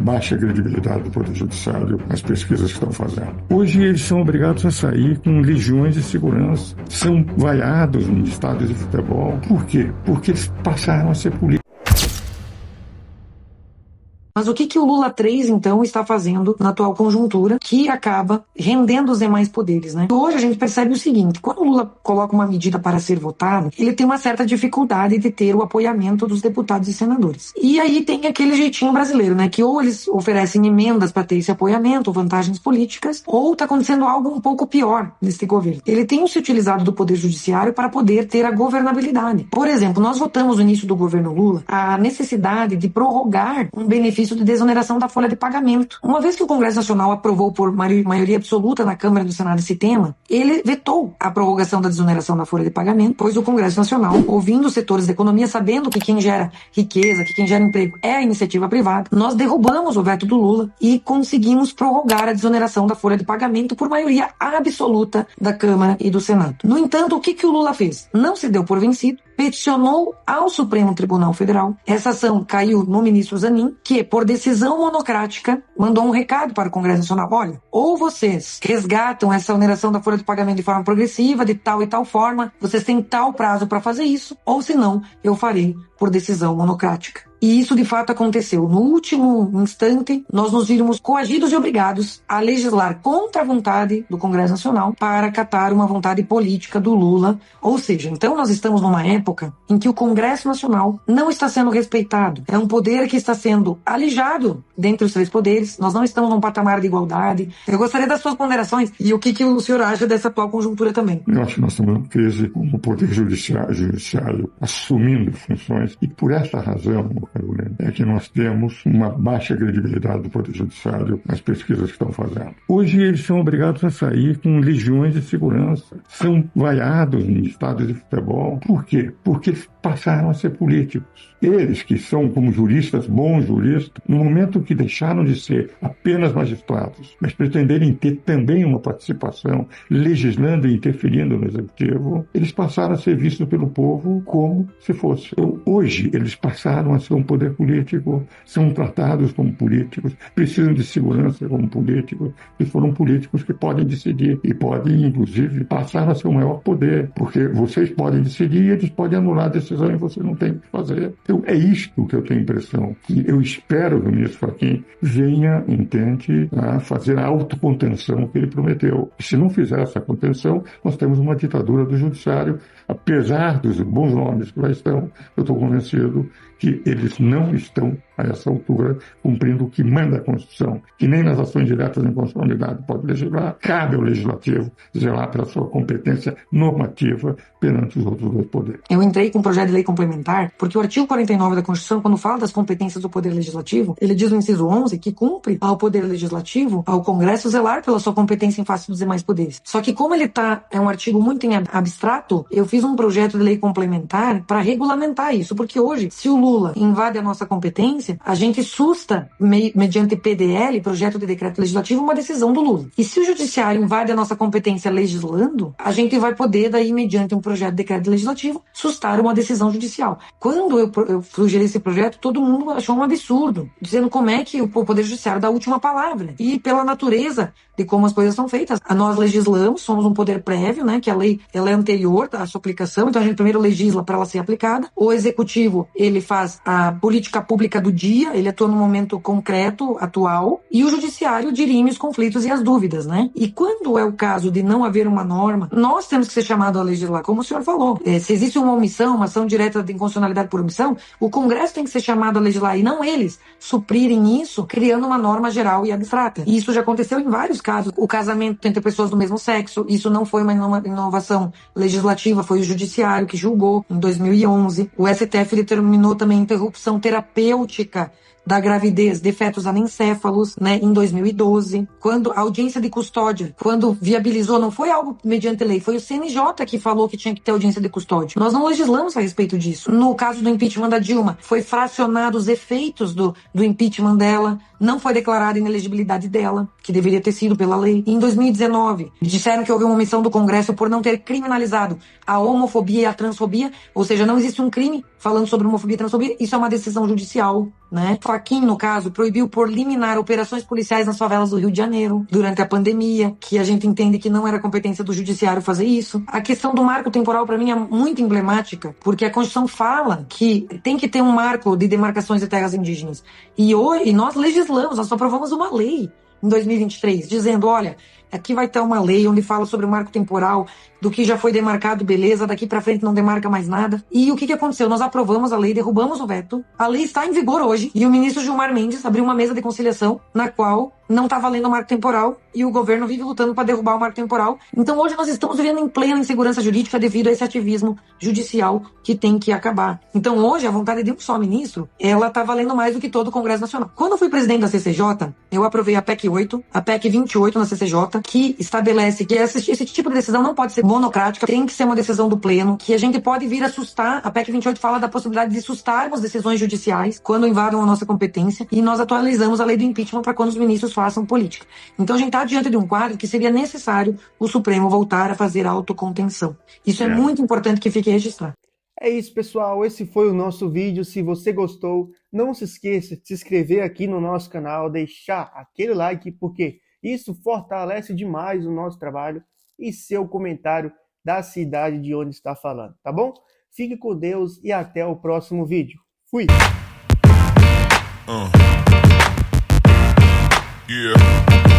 baixa credibilidade do Poder Judiciário nas pesquisas que estão fazendo. Hoje eles são obrigados a sair com legiões de segurança, são vaiados em estádios de futebol. Por quê? Porque eles passaram a ser políticos. Mas o que o Lula 3, então, está fazendo na atual conjuntura que acaba rendendo os demais poderes, né? Hoje a gente percebe o seguinte: quando o Lula coloca uma medida para ser votada, ele tem uma certa dificuldade de ter o apoiamento dos deputados e senadores. E aí tem aquele jeitinho brasileiro, né? Que ou eles oferecem emendas para ter esse apoiamento, vantagens políticas, ou está acontecendo algo um pouco pior nesse governo. Ele tem se utilizado do Poder Judiciário para poder ter a governabilidade. Por exemplo, nós votamos no início do governo Lula a necessidade de prorrogar um benefício de desoneração da folha de pagamento. Uma vez que o Congresso Nacional aprovou por maioria absoluta na Câmara e no Senado esse tema, ele vetou a prorrogação da desoneração da folha de pagamento, pois o Congresso Nacional, ouvindo os setores da economia, sabendo que quem gera riqueza, que quem gera emprego é a iniciativa privada, nós derrubamos o veto do Lula e conseguimos prorrogar a desoneração da folha de pagamento por maioria absoluta da Câmara e do Senado. No entanto, o que o Lula fez? Não se deu por vencido, peticionou ao Supremo Tribunal Federal. Essa ação caiu no ministro Zanin, que, por decisão monocrática, mandou um recado para o Congresso Nacional: olha, ou vocês resgatam essa oneração da folha de pagamento de forma progressiva, de tal e tal forma, vocês têm tal prazo para fazer isso, ou senão eu farei por decisão monocrática. E isso de fato aconteceu. No último instante, nós nos vimos coagidos e obrigados a legislar contra a vontade do Congresso Nacional para acatar uma vontade política do Lula. Ou seja, então nós estamos numa época em que o Congresso Nacional não está sendo respeitado. É um poder que está sendo alijado dentre os três poderes. Nós não estamos num patamar de igualdade. Eu gostaria das suas ponderações e o que o senhor acha dessa atual conjuntura também. Eu acho que nós estamos numa crise com o Poder Judiciário assumindo funções, e por essa razão, Carolina, é que nós temos uma baixa credibilidade do Poder Judiciário nas pesquisas que estão fazendo. Hoje eles são obrigados a sair com legiões de segurança, são vaiados em estádios de futebol. Por quê? Porque eles passaram a ser políticos. Eles, que são como juristas, bons juristas, no momento que deixaram de ser apenas magistrados, mas pretenderem ter também uma participação legislando e interferindo no executivo, eles passaram a ser vistos pelo povo como se fosse. Então, hoje, eles passaram a ser um poder político, são tratados como políticos, precisam de segurança como políticos, e foram políticos que podem decidir e podem, inclusive, passar a ser o maior poder, porque vocês podem decidir e eles podem anular a decisão e você não tem o que fazer. Então, é isto que eu tenho a impressão, que eu espero que o ministro Fachin venha, intente fazer a autocontenção que ele prometeu. E se não fizer essa contenção, nós temos uma ditadura do judiciário, apesar dos bons nomes que lá estão. Eu estou convencido que eles não estão, a essa altura, cumprindo o que manda a Constituição, que nem nas ações diretas de inconstitucionalidade pode legislar. Cabe ao Legislativo zelar pela sua competência normativa perante os outros dois poderes. Eu entrei com um projeto de lei complementar porque o artigo 49 da Constituição, quando fala das competências do Poder Legislativo, ele diz no inciso 11 que cumpre ao Poder Legislativo, ao Congresso, zelar pela sua competência em face dos demais poderes. Só que como ele é um artigo muito em abstrato, eu fiz um projeto de lei complementar para regulamentar isso, porque hoje, se o Lula invade a nossa competência, a gente susta, mediante PDL, projeto de decreto legislativo, uma decisão do Lula. E se o Judiciário invade a nossa competência legislando, a gente vai poder, daí, mediante um projeto de decreto legislativo, sustar uma decisão judicial. Quando eu sugeri esse projeto, todo mundo achou um absurdo, dizendo como é que o Poder Judiciário dá a última palavra. E pela natureza de como as coisas são feitas, nós legislamos, somos um poder prévio, né, que a lei ela é anterior à sua aplicação, então a gente primeiro legisla para ela ser aplicada. O Executivo, ele faz a política pública do dia, ele atua no momento concreto, atual, e o Judiciário dirime os conflitos e as dúvidas, né? E quando é o caso de não haver uma norma, nós temos que ser chamados a legislar, como o senhor falou. Se existe uma omissão, uma ação direta de inconstitucionalidade por omissão, o Congresso tem que ser chamado a legislar, e não eles suprirem isso, criando uma norma geral e abstrata. E isso já aconteceu em vários casos. O casamento entre pessoas do mesmo sexo, isso não foi uma inovação legislativa, foi o Judiciário que julgou em 2011. O STF determinou também interrupção terapêutica da gravidez de fetos anencéfalos, né, em 2012, quando a audiência de custódia, quando viabilizou, não foi algo mediante lei, foi o CNJ que falou que tinha que ter audiência de custódia. Nós não legislamos a respeito disso. No caso do impeachment da Dilma, foi fracionado os efeitos do impeachment dela, não foi declarada a inelegibilidade dela, que deveria ter sido pela lei. Em 2019, disseram que houve uma omissão do Congresso por não ter criminalizado a homofobia e a transfobia, ou seja, não existe um crime falando sobre homofobia e transfobia, isso é uma decisão judicial. né? Fachin, no caso, proibiu por liminar operações policiais nas favelas do Rio de Janeiro durante a pandemia, que a gente entende que não era competência do judiciário fazer isso. A questão do marco temporal, para mim, é muito emblemática, porque a Constituição fala que tem que ter um marco de demarcações de terras indígenas. E hoje nós legislamos, nós aprovamos uma lei em 2023, dizendo, olha, aqui vai ter uma lei onde fala sobre o marco temporal do que já foi demarcado, beleza, daqui para frente não demarca mais nada. E o que aconteceu? Nós aprovamos a lei, derrubamos o veto, a lei está em vigor hoje, e o ministro Gilmar Mendes abriu uma mesa de conciliação na qual não está valendo o marco temporal e o governo vive lutando para derrubar o marco temporal. Então hoje nós estamos vivendo em plena insegurança jurídica devido a esse ativismo judicial que tem que acabar. Então hoje a vontade de um só ministro, ela está valendo mais do que todo o Congresso Nacional. Quando eu fui presidente da CCJ, eu aprovei a PEC 8, a PEC 28 na CCJ, que estabelece que esse tipo de decisão não pode ser monocrática, tem que ser uma decisão do pleno, que a gente pode vir a sustar. A PEC 28 fala da possibilidade de sustarmos decisões judiciais quando invadam a nossa competência, e nós atualizamos a lei do impeachment para quando os ministros façam política. Então a gente está diante de um quadro que seria necessário o Supremo voltar a fazer autocontenção. Isso é muito importante que fique registrado. É isso, pessoal. Esse foi o nosso vídeo. Se você gostou, não se esqueça de se inscrever aqui no nosso canal, deixar aquele like, porque isso fortalece demais o nosso trabalho, e seu comentário da cidade de onde está falando, tá bom? Fique com Deus e até o próximo vídeo. Fui! Yeah.